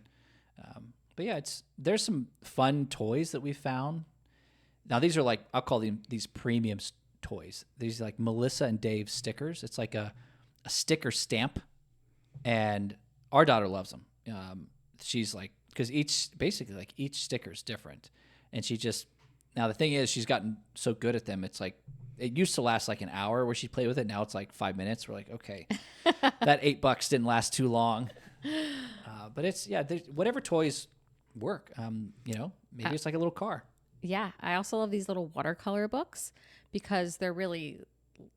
[SPEAKER 1] But yeah, there's some fun toys that we found. Now these are like, I'll call them these premium toys. These are like Melissa and Dave stickers. It's like a sticker stamp, and our daughter loves them. She's like, because each sticker is different, and now the thing is, she's gotten so good at them. It's like it used to last like an hour where she'd play with it. Now it's like 5 minutes. We're like, okay, that $8 didn't last too long. But it's whatever toys work. Maybe it's like a little car.
[SPEAKER 2] Yeah, I also love these little watercolor books because they're really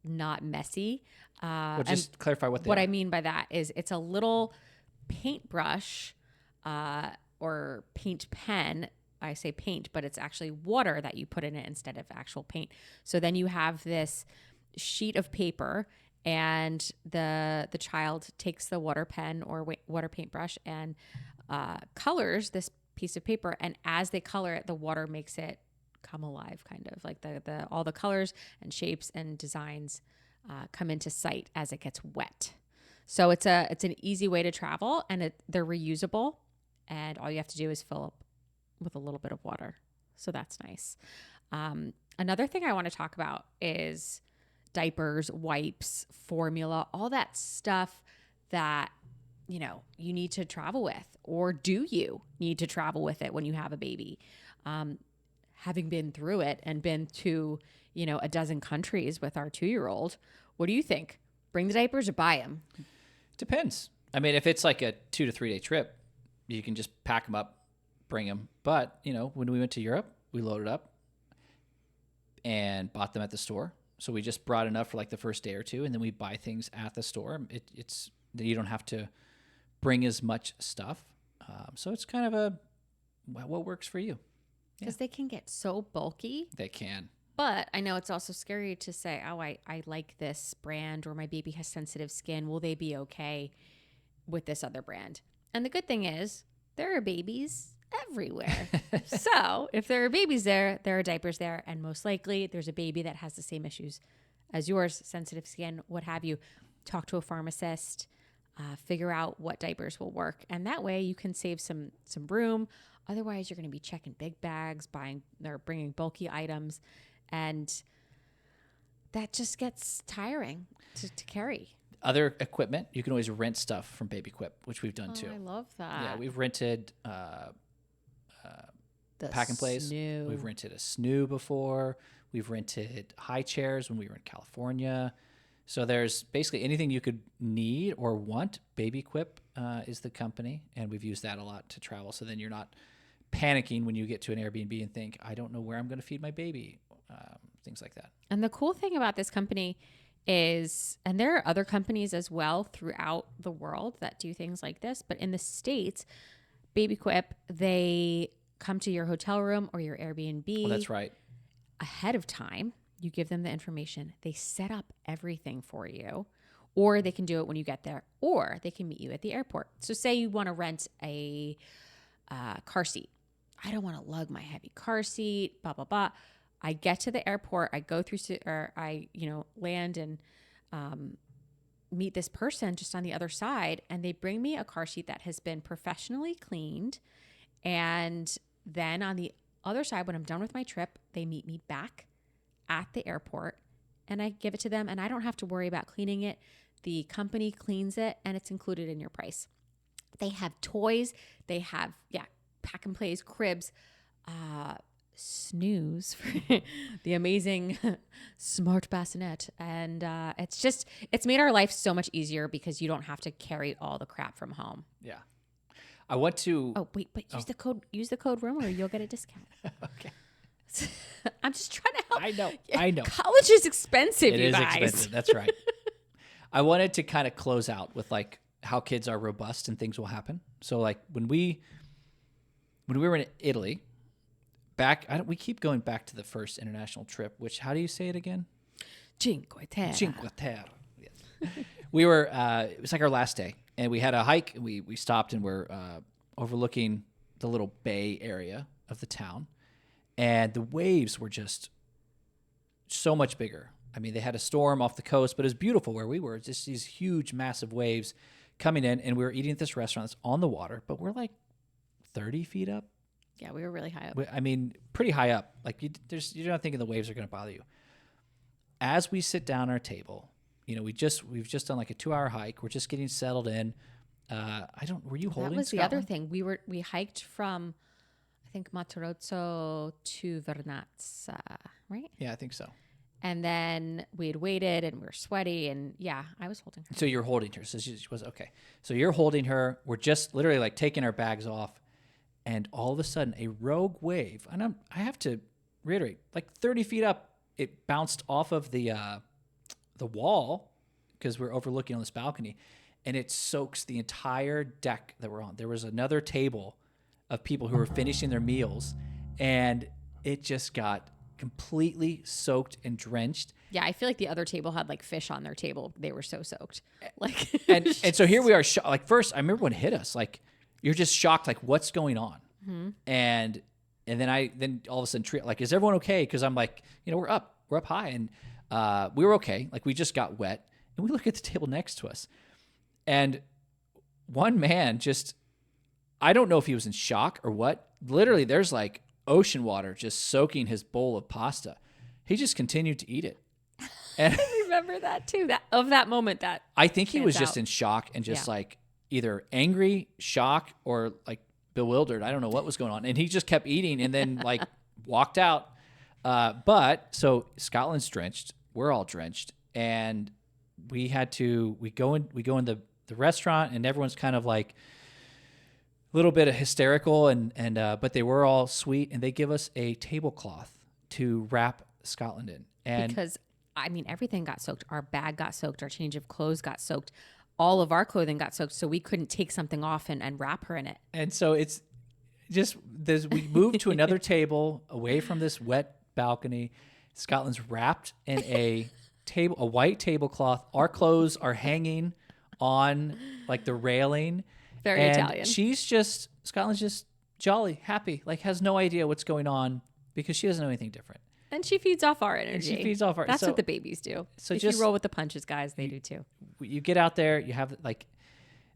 [SPEAKER 2] not messy.
[SPEAKER 1] Well, just clarify what
[SPEAKER 2] I mean by that is it's a little paintbrush or paint pen. I say paint, but it's actually water that you put in it instead of actual paint. So then you have this sheet of paper, and the child takes the water pen or water paintbrush and colors this piece of paper, and as they color it, the water makes it come alive, kind of like all the colors and shapes and designs come into sight as it gets wet. So it's an easy way to travel, and they're reusable, and all you have to do is fill up with a little bit of water. So that's nice. Another thing I want to talk about is diapers, wipes, formula, all that stuff that you need to travel with, or do you need to travel with it when you have a baby? Having been through it and been to, a dozen countries with our 2-year-old, what do you think? Bring the diapers or buy them?
[SPEAKER 1] Depends. I mean, if it's like a 2 to 3 day trip, you can just pack them up, bring them. But, when we went to Europe, we loaded up and bought them at the store. So we just brought enough for like the first day or two, and then we buy things at the store. It's you don't have to bring as much stuff. So it's kind of what works for you.
[SPEAKER 2] Because they can get so bulky.
[SPEAKER 1] They can.
[SPEAKER 2] But I know it's also scary to say, oh, I like this brand, or my baby has sensitive skin. Will they be okay with this other brand? And the good thing is there are babies everywhere. So if there are babies there are diapers there. And most likely there's a baby that has the same issues as yours, sensitive skin, what have you. Talk to a pharmacist, figure out what diapers will work. And that way you can save some room. Otherwise, you're going to be checking big bags, bringing bulky items, and that just gets tiring to carry.
[SPEAKER 1] Other equipment, you can always rent stuff from Baby Quip, which we've done too.
[SPEAKER 2] I love that.
[SPEAKER 1] Yeah, we've rented pack and plays.
[SPEAKER 2] Snoo.
[SPEAKER 1] We've rented a snoo before. We've rented high chairs when we were in California. So there's basically anything you could need or want. Baby Quip is the company, and we've used that a lot to travel. So then you're not panicking when you get to an Airbnb and think, I don't know where I'm going to feed my baby, things like that.
[SPEAKER 2] And the cool thing about this company is, and there are other companies as well throughout the world that do things like this, but in the States, Baby Quip, they come to your hotel room or your Airbnb.
[SPEAKER 1] Oh, that's right.
[SPEAKER 2] Ahead of time. You give them the information. They set up everything for you, or they can do it when you get there, or they can meet you at the airport. So say you want to rent a car seat. I don't want to lug my heavy car seat, blah, blah, blah. I get to the airport, I go through, or I, land and meet this person just on the other side, and they bring me a car seat that has been professionally cleaned. And then on the other side, when I'm done with my trip, they meet me back at the airport and I give it to them, and I don't have to worry about cleaning it. The company cleans it and it's included in your price. They have toys. They have, pack and plays, cribs, snooze for the amazing smart bassinet. And it's made our life so much easier because you don't have to carry all the crap from home.
[SPEAKER 1] Yeah. I want to.
[SPEAKER 2] Oh, wait, but use the code room or you'll get a discount.
[SPEAKER 1] Okay.
[SPEAKER 2] I'm just trying to help.
[SPEAKER 1] I know.
[SPEAKER 2] College is expensive,
[SPEAKER 1] It
[SPEAKER 2] you
[SPEAKER 1] is
[SPEAKER 2] guys.
[SPEAKER 1] expensive. That's right. I wanted to kind of close out with like how kids are robust and things will happen. So like when we were in Italy, we keep going back to the first international trip, which, how do you say it again?
[SPEAKER 2] Cinque Terre.
[SPEAKER 1] Cinque Terre. Yes. We were, it was like our last day, and we had a hike. We stopped and we're overlooking the little bay area of the town, and the waves were just so much bigger. I mean, they had a storm off the coast, but it was beautiful where we were. Just these huge, massive waves coming in, and we were eating at this restaurant that's on the water, but we're like 30 feet up.
[SPEAKER 2] Yeah, we were really high up.
[SPEAKER 1] I mean, pretty high up. Like you're not thinking the waves are going to bother you. As we sit down at our table, we've just done like a 2-hour hike. We're just getting settled in. Were you holding?
[SPEAKER 2] That was
[SPEAKER 1] Scotland?
[SPEAKER 2] the other thing. We hiked from, I think, Matarozzo to Vernazza, right?
[SPEAKER 1] Yeah, I think so.
[SPEAKER 2] And then we had waited and we were sweaty, and I was holding her.
[SPEAKER 1] So you're holding her. So she was okay. So you're holding her. We're just literally like taking our bags off, and all of a sudden a rogue wave, and I have to reiterate, like 30 feet up, it bounced off of the wall because we're overlooking on this balcony, and it soaks the entire deck that we're on. There was another table of people who were finishing their meals, and it just got completely soaked and drenched.
[SPEAKER 2] Yeah, I feel like the other table had like fish on their table. They were so soaked. Like,
[SPEAKER 1] and so here we are. Like first, I remember when it hit us. Like you're just shocked. Like what's going on?
[SPEAKER 2] Mm-hmm.
[SPEAKER 1] And then all of a sudden, like, is everyone okay? Because I'm like, we're up high, and we were okay. Like we just got wet, and we look at the table next to us, and one man I don't know if he was in shock or what. Literally, there's like ocean water just soaking his bowl of pasta. He just continued to eat it. And
[SPEAKER 2] I remember that too. That moment that
[SPEAKER 1] I think he was
[SPEAKER 2] stands
[SPEAKER 1] just
[SPEAKER 2] out.
[SPEAKER 1] in shock and just like either angry, shock, or like bewildered. I don't know what was going on. And he just kept eating and then like walked out. But so Scotland's drenched. We're all drenched. And we go in the restaurant, and everyone's kind of like a little bit of hysterical, and but they were all sweet, and they give us a tablecloth to wrap Scotland in. And
[SPEAKER 2] because everything got soaked. Our bag got soaked. Our change of clothes got soaked. All of our clothing got soaked, so we couldn't take something off and wrap her in it.
[SPEAKER 1] And so it's just we moved to another table away from this wet balcony. Scotland's wrapped in a white tablecloth. Our clothes are hanging on like the railing.
[SPEAKER 2] Very Italian.
[SPEAKER 1] Scotland's just jolly, happy, like has no idea what's going on because she doesn't know anything different.
[SPEAKER 2] And she feeds off our energy. That's what the babies do. So if you roll with the punches, guys, they do too.
[SPEAKER 1] You get out there, you have like,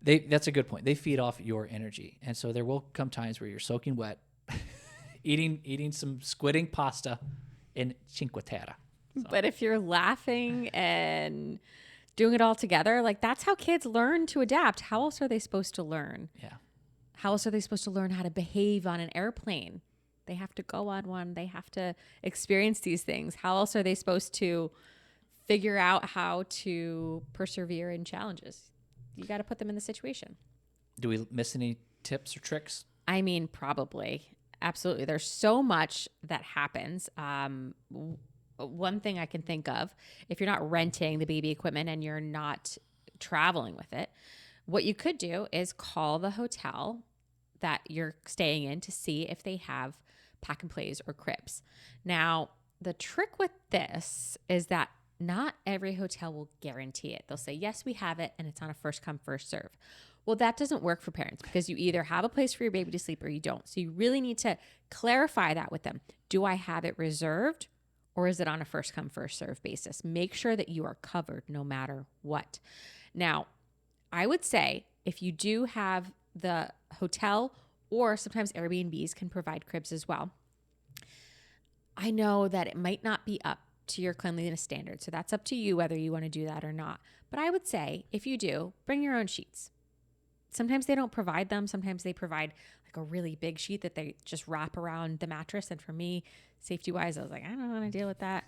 [SPEAKER 1] that's a good point. They feed off your energy. And so there will come times where you're soaking wet, eating some squidding pasta in Cinque Terre. So.
[SPEAKER 2] But if you're laughing and doing it all together, like that's how kids learn to adapt. How else are they supposed to learn?
[SPEAKER 1] Yeah.
[SPEAKER 2] How else are they supposed to learn how to behave on an airplane? They have to go on one. They have to experience these things. How else are they supposed to figure out how to persevere in challenges? You got to put them in the situation.
[SPEAKER 1] Do we miss any tips or tricks?
[SPEAKER 2] Probably. Absolutely. There's so much that happens. One thing I can think of, if you're not renting the baby equipment and you're not traveling with it, what you could do is call the hotel that you're staying in to see if they have pack and plays or cribs. Now, the trick with this is that not every hotel will guarantee it. They'll say, yes, we have it, and it's on a first come, first serve. Well, that doesn't work for parents because you either have a place for your baby to sleep or you don't. So you really need to clarify that with them. Do I have it reserved or is it on a first come, first serve basis? Make sure that you are covered no matter what. Now, I would say if you do have the hotel or sometimes Airbnbs can provide cribs as well. I know that it might not be up to your cleanliness standards. So that's up to you whether you want to do that or not. But I would say if you do, bring your own sheets. Sometimes they don't provide them. Sometimes they provide like a really big sheet that they just wrap around the mattress. And for me, safety wise, I was like, I don't want to deal with that.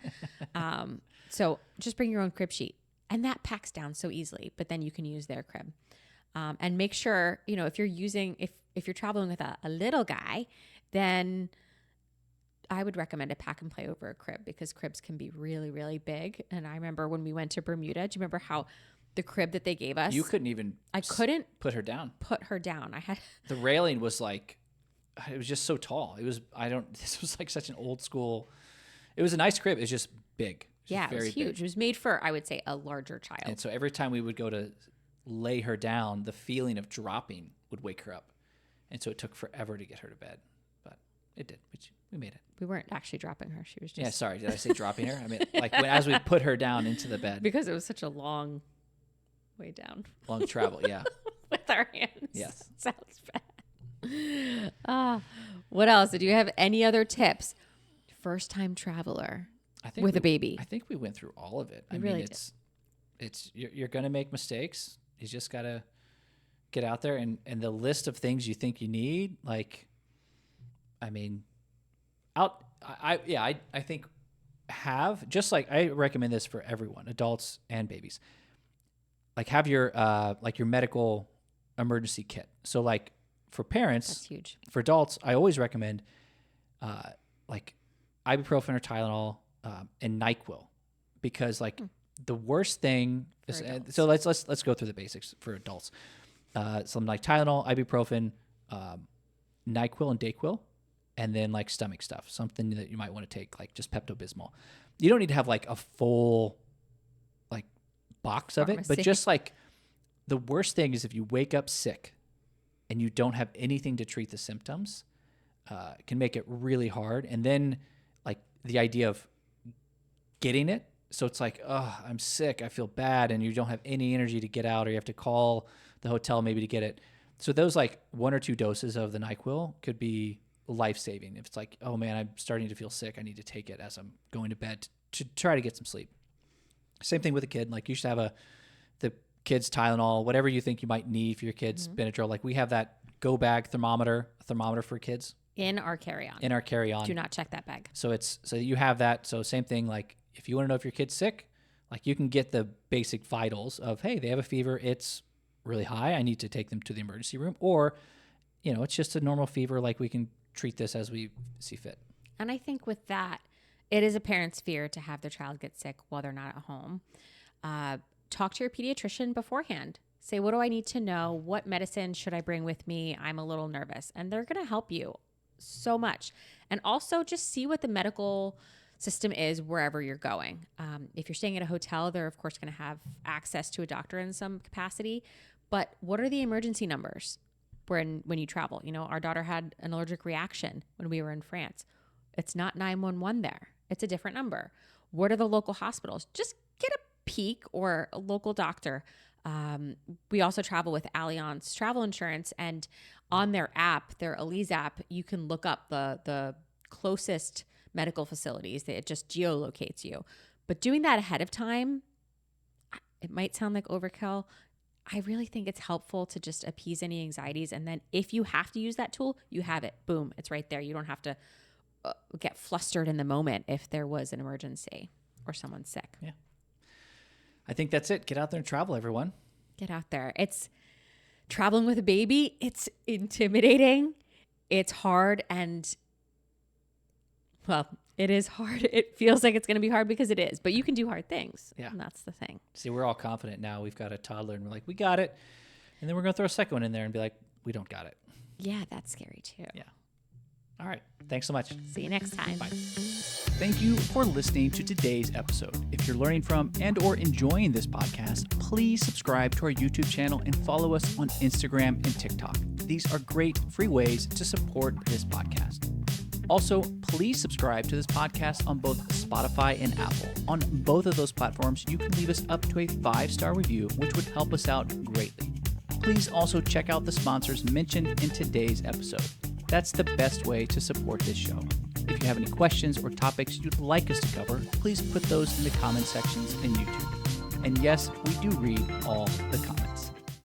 [SPEAKER 2] So just bring your own crib sheet. And that packs down so easily, but then you can use their crib. And make sure, if you're traveling with a little guy, then I would recommend a pack and play over a crib because cribs can be really, really big. And I remember when we went to Bermuda, do you remember how the crib that they gave us?
[SPEAKER 1] You couldn't even.
[SPEAKER 2] I couldn't
[SPEAKER 1] put her down.
[SPEAKER 2] I had
[SPEAKER 1] the railing was like, it was just so tall. It was. This was like such an old school. It was a nice crib. It was just big.
[SPEAKER 2] It was huge. Big. It was made for, I would say, a larger child.
[SPEAKER 1] And so every time we would go to lay her down, the feeling of dropping would wake her up. And so it took forever to get her to bed. But it did. We made it.
[SPEAKER 2] We weren't actually dropping her. She was just...
[SPEAKER 1] Yeah, sorry. Did I say dropping her? I mean, like as we put her down into the bed.
[SPEAKER 2] Because it was such a long way down.
[SPEAKER 1] Long travel, yeah.
[SPEAKER 2] With our hands.
[SPEAKER 1] Yes.
[SPEAKER 2] Sounds bad. What else? Did you have any other tips? First-time traveler. With a baby.
[SPEAKER 1] I think we went through all of it. You're going to make mistakes. You just got to get out there and the list of things you think you need. Like, I think just like I recommend this for everyone, adults and babies. Like have your medical emergency kit. So like for parents,
[SPEAKER 2] that's huge. For
[SPEAKER 1] adults, I always recommend like ibuprofen or Tylenol. And NyQuil, because the worst thing is, so let's go through the basics for adults. Some like Tylenol, ibuprofen, NyQuil and Dayquil, and then like stomach stuff, something that you might want to take, like just Pepto-Bismol. You don't need to have like a full like box of it, but just like the worst thing is if you wake up sick and you don't have anything to treat the symptoms, it can make it really hard. And then like the idea of getting it. So it's like, oh, I'm sick. I feel bad. And you don't have any energy to get out or you have to call the hotel maybe to get it. So those like 1 or 2 doses of the NyQuil could be life-saving. If it's like, oh man, I'm starting to feel sick. I need to take it as I'm going to bed to try to get some sleep. Same thing with a kid. Like you should have the kid's Tylenol, whatever you think you might need for your kid's Benadryl. Like we have that go bag thermometer for kids.
[SPEAKER 2] In our carry-on.
[SPEAKER 1] Do
[SPEAKER 2] not check that bag.
[SPEAKER 1] So you have that. So same thing, like if you want to know if your kid's sick, like you can get the basic vitals of, hey, they have a fever. It's really high. I need to take them to the emergency room. Or, it's just a normal fever. Like we can treat this as we see fit.
[SPEAKER 2] And I think with that, it is a parent's fear to have their child get sick while they're not at home. Talk to your pediatrician beforehand. Say, what do I need to know? What medicine should I bring with me? I'm a little nervous. And they're going to help you so much. And also just see what the medical system is wherever you're going. If you're staying at a hotel, they're of course going to have access to a doctor in some capacity. But what are the emergency numbers when you travel? Our daughter had an allergic reaction when we were in France. It's not 911 there. It's a different number. What are the local hospitals? Just get a peek or a local doctor. We also travel with Allianz Travel Insurance, and on their app, their Elise app, you can look up the closest medical facilities. It just geolocates you. But doing that ahead of time, it might sound like overkill. I really think it's helpful to just appease any anxieties. And then if you have to use that tool, you have it. Boom, it's right there. You don't have to get flustered in the moment if there was an emergency or someone's sick.
[SPEAKER 1] Yeah. I think that's it. Get out there and travel, everyone.
[SPEAKER 2] Get out there. It's traveling with a baby. It's intimidating. It's hard. And well, it is hard. It feels like it's going to be hard because it is, but you can do hard things.
[SPEAKER 1] Yeah.
[SPEAKER 2] And that's the thing.
[SPEAKER 1] See, we're all confident now. We've got a toddler and we're like, we got it. And then we're going to throw a second one in there and be like, we don't got it.
[SPEAKER 2] Yeah, that's scary too.
[SPEAKER 1] Yeah. All right. Thanks so much.
[SPEAKER 2] See you next time.
[SPEAKER 1] Bye. Thank you for listening to today's episode. If you're learning from and or enjoying this podcast, please subscribe to our YouTube channel and follow us on Instagram and TikTok. These are great free ways to support this podcast. Also, please subscribe to this podcast on both Spotify and Apple. On both of those platforms, you can leave us up to a 5-star review, which would help us out greatly. Please also check out the sponsors mentioned in today's episode. That's the best way to support this show. If you have any questions or topics you'd like us to cover, please put those in the comment sections in YouTube. And yes, we do read all the comments.